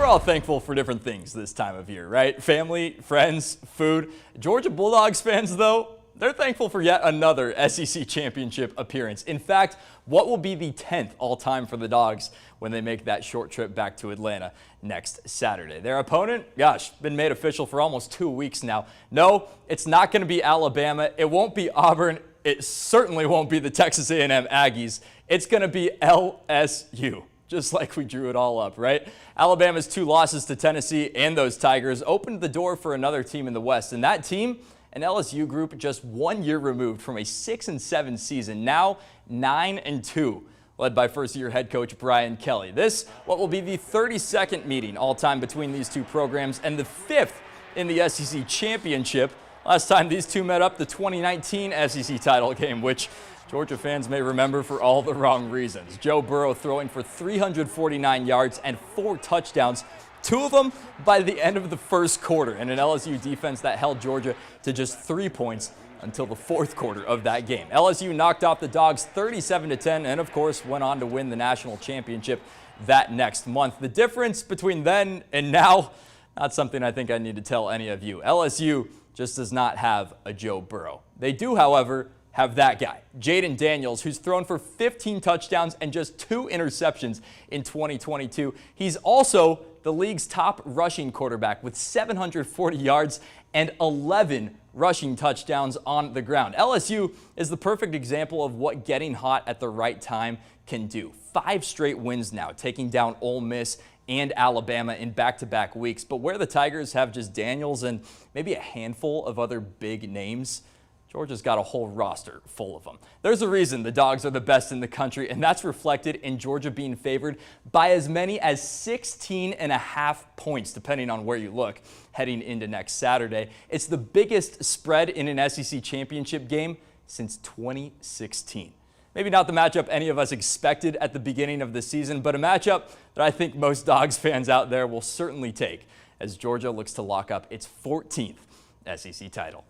we're all thankful for different things this time of year, right? Family, friends, food. Georgia Bulldogs fans, though, they're thankful for yet another SEC championship appearance. In fact, what will be the 10th all-time for the Dogs when they make that short trip back to Atlanta next Saturday? Their opponent, gosh, been made official for almost 2 weeks now. No, it's not going to be Alabama. It won't be Auburn. It certainly won't be the Texas A&M Aggies. It's going to be LSU. Just like we drew it all up, right? Alabama's 2 losses to Tennessee and those Tigers opened the door for another team in the West. And that team, an LSU group just 1 year removed from a 6-7 season, now 9-2, led by first-year head coach Brian Kelly. This, what will be the 32nd meeting all-time between these two programs and the 5th in the SEC championship. Last time these two met up, the 2019 SEC title game, which Georgia fans may remember for all the wrong reasons. Joe Burrow throwing for 349 yards and 4 touchdowns, 2 of them by the end of the first quarter, and an LSU defense that held Georgia to just 3 points until the 4th quarter of that game. LSU knocked off the Dogs 37-10 and, of course, went on to win the national championship that next month. The difference between then and now, not something I think I need to tell any of you. LSU just does not have a Joe Burrow. They do, however, have that guy, Jayden Daniels, who's thrown for 15 touchdowns and just 2 interceptions in 2022. He's also the league's top rushing quarterback with 740 yards and 11 rushing touchdowns on the ground. LSU is the perfect example of what getting hot at the right time can do. 5 straight wins now, taking down Ole Miss and Alabama in back-to-back weeks. But where the Tigers have just Daniels and maybe a handful of other big names, Georgia's got a whole roster full of them. There's a reason the Dogs are the best in the country, and that's reflected in Georgia being favored by as many as 16.5 points, depending on where you look, heading into next Saturday. It's the biggest spread in an SEC championship game since 2016. Maybe not the matchup any of us expected at the beginning of the season, but a matchup that I think most Dogs fans out there will certainly take as Georgia looks to lock up its 14th SEC title.